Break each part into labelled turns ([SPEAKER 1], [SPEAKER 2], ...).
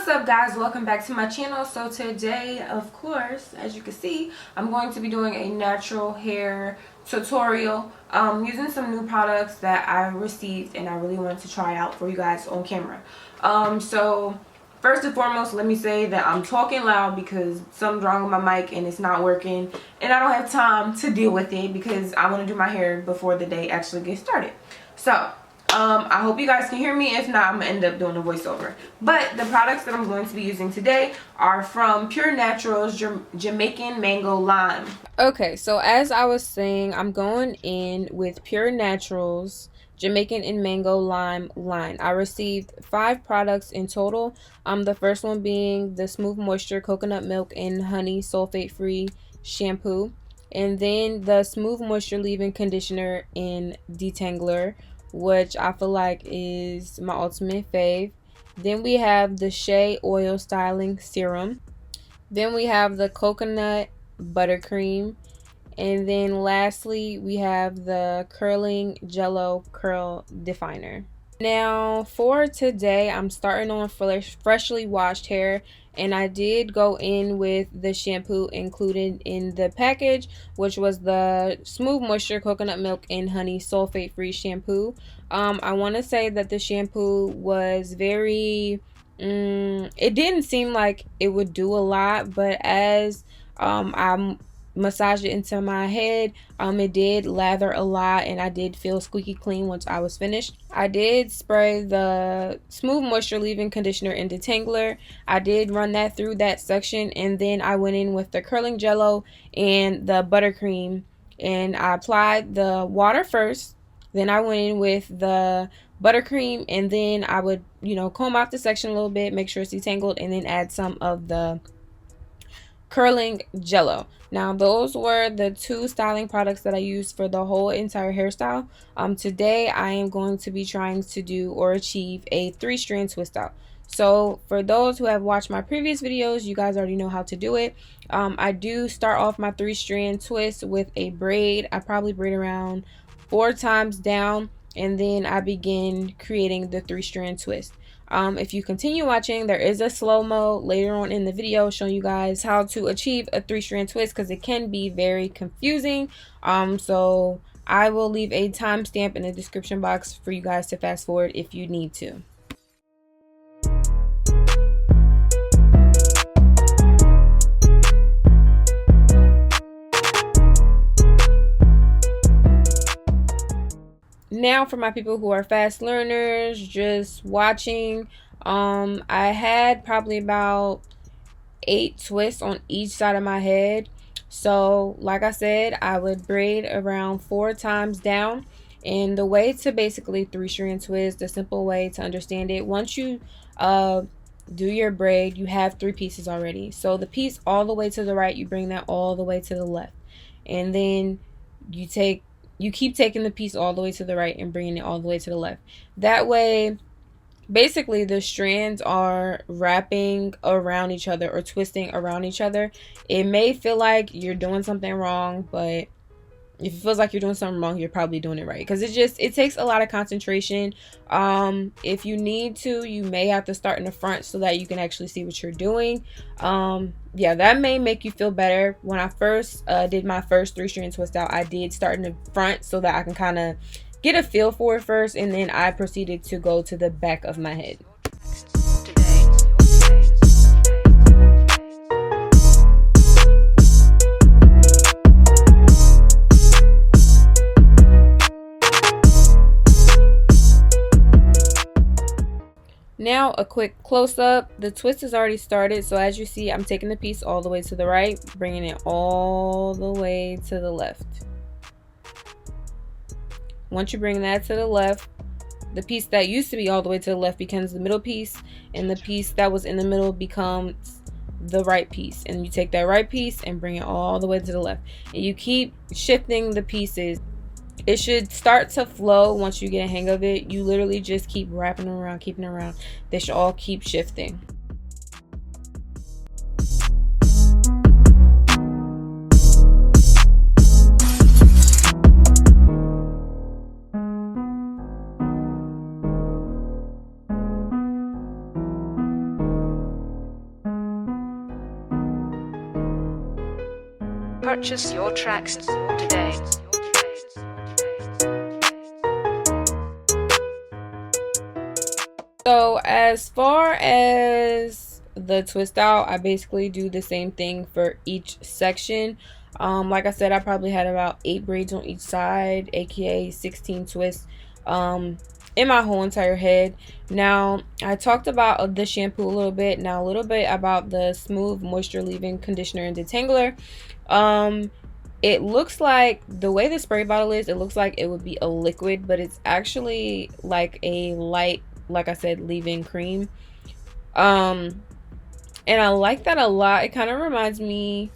[SPEAKER 1] What's up, guys? Welcome back to my channel. So today, of course, as you can see, I'm going to be doing a natural hair tutorial using some new products that I received and I really wanted to try out for you guys on camera. So first and foremost, let me say that I'm talking loud because something's wrong with my mic and it's not working, and I don't have time to deal with it because I want to do my hair before the day actually gets started. So I hope you guys can hear me. If not, I'm gonna end up doing a voiceover. But the products that I'm going to be using today are from Pure Naturals Jamaican Mango&Lime. Okay, so as I was saying, I'm going in with Pure Naturals Jamaican and Mango&Lime line. I received 5 products in total. The first one being the Smooth Moisture Coconut Milk and Honey Sulfate Free Shampoo, and then the Smooth Moisture Leave-In Conditioner in Detangler, which I feel like is my ultimate fave. Then we have the Shea Oil Styling Serum. Then we have the Coconut Buttercream. And then lastly, we have the Curling Jello Curl Definer. Now for today, I'm starting on freshly washed hair, and I did go in with the shampoo included in the package, which was the Smooth Moisture Coconut Milk and Honey Sulfate Free Shampoo. I want to say that the shampoo was very it didn't seem like it would do a lot, but as I'm massage it into my head, it did lather a lot, and I did feel squeaky clean once I was finished. I did spray the Smooth Moisture Leave-In Conditioner in Detangler. I did run that through that section, and then I went in with the curling jello and the buttercream, and I applied the water first. Then I went in with the buttercream, and then I would, comb out the section a little bit, make sure it's detangled, and then add some of the curling jello. Now those were the 2 styling products that I used for the whole entire hairstyle. Today I am going to be trying to do or achieve a 3-strand twist out. So for those who have watched my previous videos, you guys already know how to do it. I do start off my 3-strand twist with a braid. I probably braid around 4 times down, and then I begin creating the 3-strand twist. If you continue watching, there is a slow-mo later on in the video showing you guys how to achieve a 3-strand twist, because it can be very confusing. So I will leave a timestamp in the description box for you guys to fast forward if you need to. Now for my people who are fast learners just watching, I had probably about 8 twists on each side of my head. So like I said, I would braid around 4 times down. And the way to basically 3-strand twist, the simple way to understand it, once you do your braid, you have 3 pieces already. So the piece all the way to the right, you bring that all the way to the left, and then you keep taking the piece all the way to the right and bringing it all the way to the left. That way, basically, the strands are wrapping around each other or twisting around each other. It may feel like you're doing something wrong, but if it feels like you're doing something wrong, you're probably doing it right, because it takes a lot of concentration. If you need to, you may have to start in the front so that you can actually see what you're doing. Yeah, that may make you feel better. When I first did my first 3-strand twist out, I did start in the front so that I can kind of get a feel for it first, and then I proceeded to go to the back of my head. Now a quick close-up. The twist is already started, so as you see, I'm taking the piece all the way to the right, bringing it all the way to the left. Once you bring that to the left, the piece that used to be all the way to the left becomes the middle piece, and the piece that was in the middle becomes the right piece. And you take that right piece and bring it all the way to the left, and you keep shifting the pieces. It should start to flow once you get a hang of it. You literally just keep wrapping around, keeping around. They should all keep shifting.
[SPEAKER 2] Purchase your tracks today.
[SPEAKER 1] So as far as the twist out, I basically do the same thing for each section. Like I said, I probably had about 8 braids on each side, aka 16 twists in my whole entire head. Now I talked about the shampoo a little bit. Now a little bit about the smooth moisture leaving conditioner and detangler. It looks like, the way the spray bottle is, it looks like it would be a liquid, but it's actually like a light, like I said, leave-in cream. And I like that a lot. It kind of reminds me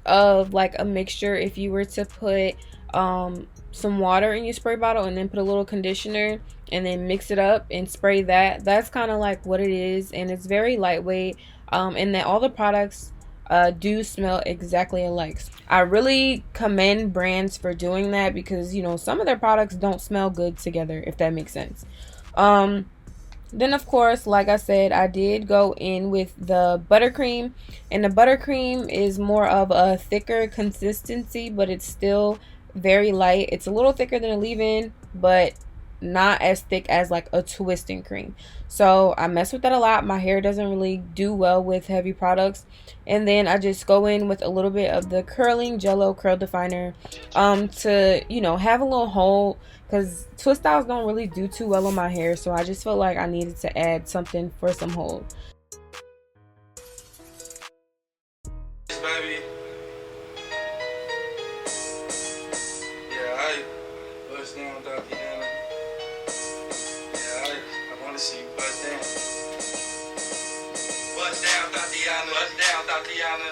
[SPEAKER 1] of like a mixture if you were to put some water in your spray bottle and then put a little conditioner and then mix it up and spray that. That's kind of like what it is, and it's very lightweight, and then all the products do smell exactly alike. I really commend brands for doing that, because you know, some of their products don't smell good together, if that makes sense. Then of course, like I said, I did go in with the buttercream, and the buttercream is more of a thicker consistency, but it's still very light. It's a little thicker than a leave-in, but not as thick as like a twisting cream. So I mess with that a lot. My hair doesn't really do well with heavy products. And then I just go in with a little bit of the curling jello curl definer to, you know, have a little hold, because twist styles don't really do too well on my hair. So I just felt like I needed to add something for some hold.
[SPEAKER 3] Baby. Yeah, I bust down, Tatiana. Yeah, I want to see you bust down. Bust down, Tatiana. Bust down, Tatiana.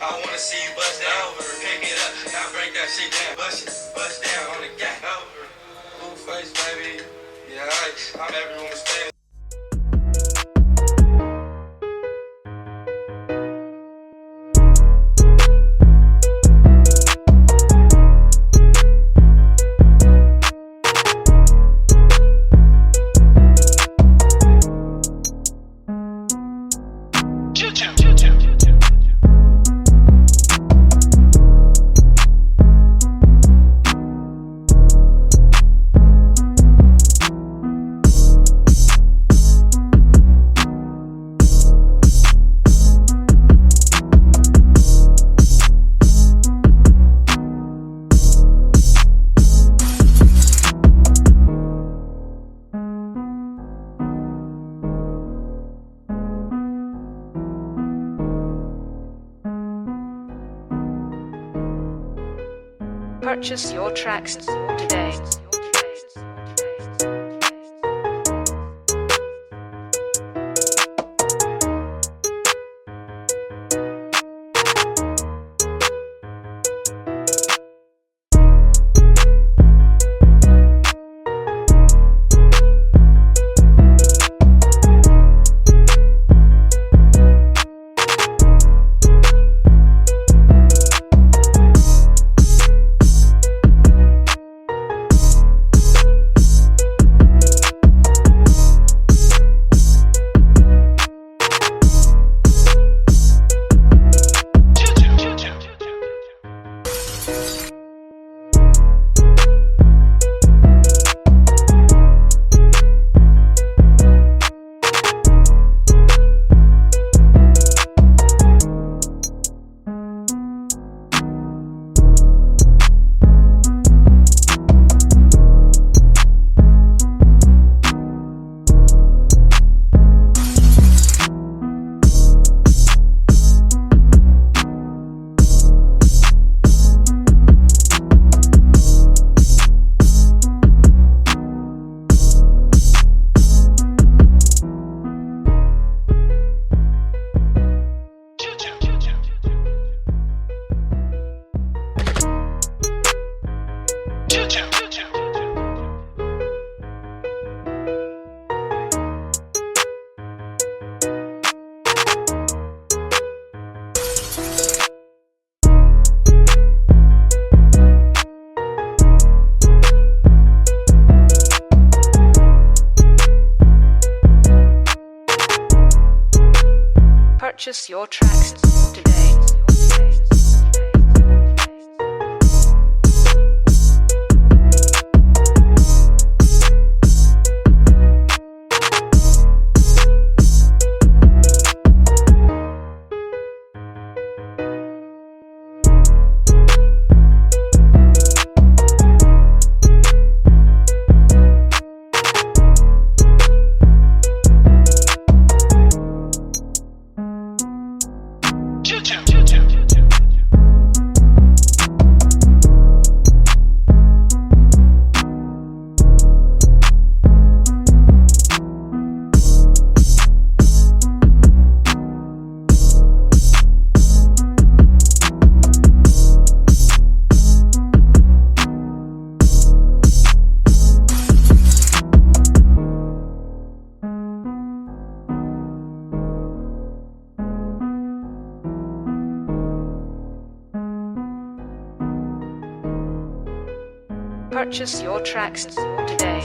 [SPEAKER 3] I want to see you bust down. Over, pick it up, now break that shit down. Bust down on the gang. Over. Blue face, baby. Yeah, I'm everyone's fan.
[SPEAKER 2] Purchase your tracks today. Purchase your tracks today. Purchase your tracks today.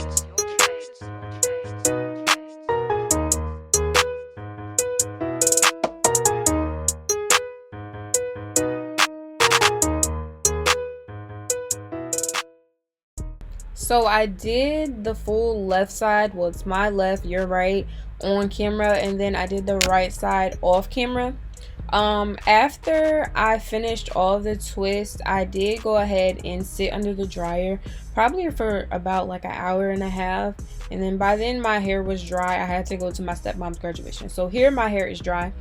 [SPEAKER 1] So I did the full left side, well it's my left, your right, on camera, and then I did the right side off camera. After I finished all the twists, I did go ahead and sit under the dryer probably for about like an hour and a half, and then by then my hair was dry. I had to go to my stepmom's graduation, so here my hair is dry,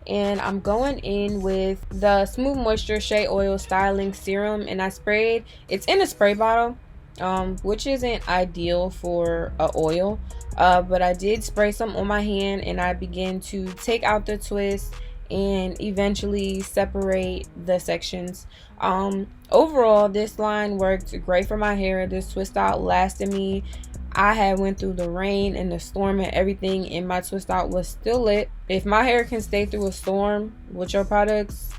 [SPEAKER 1] and I'm going in with the Smooth Moisture Shea Oil Styling Serum, and I sprayed, it's in a spray bottle, which isn't ideal for a oil, but I did spray some on my hand, and I began to take out the twist and eventually separate the sections. Overall, this line worked great for my hair. This twist out lasted me. I had went through the rain and the storm and everything, and my twist out was still lit. If my hair can stay through a storm with your products,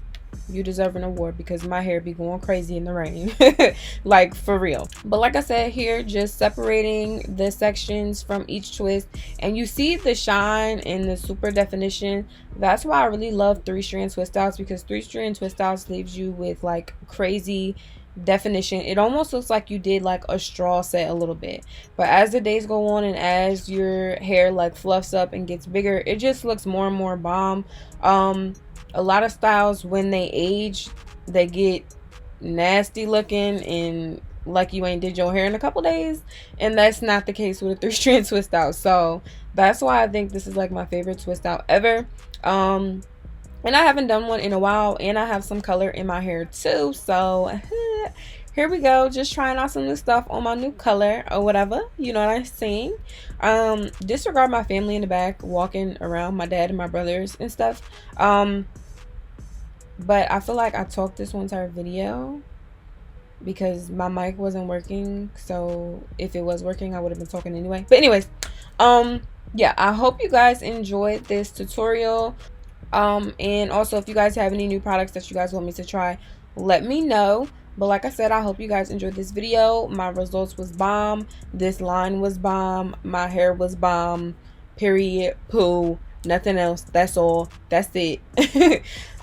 [SPEAKER 1] you deserve an award, because my hair be going crazy in the rain. Like, for real. But like I said, here just separating the sections from each twist, and you see the shine and the super definition. That's why I really love 3-strand twist outs, because 3-strand twist outs leaves you with like crazy definition. It almost looks like you did like a straw set a little bit, but as the days go on and as your hair like fluffs up and gets bigger, it just looks more and more bomb. A lot of styles, when they age, they get nasty looking and like you ain't did your hair in a couple days, and that's not the case with a 3-strand twist out. So that's why I think this is like my favorite twist out ever. And I haven't done one in a while, and I have some color in my hair too, so here we go, just trying out some new stuff on my new color or whatever, you know what I'm saying. Disregard my family in the back walking around, my dad and my brothers and stuff. But I feel like I talked this whole entire video because my mic wasn't working, so if it was working I would have been talking anyway. But anyways, yeah, I hope you guys enjoyed this tutorial. And also, if you guys have any new products that you guys want me to try, let me know. But like I said, I hope you guys enjoyed this video. My results was bomb, this line was bomb, my hair was bomb, period, poo, nothing else. That's all, that's it.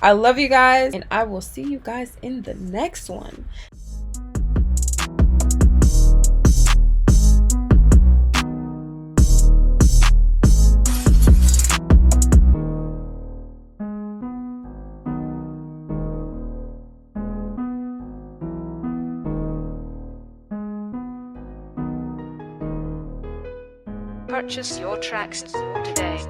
[SPEAKER 1] I love you guys, and I will see you guys in the next one.
[SPEAKER 2] Purchase your tracks today.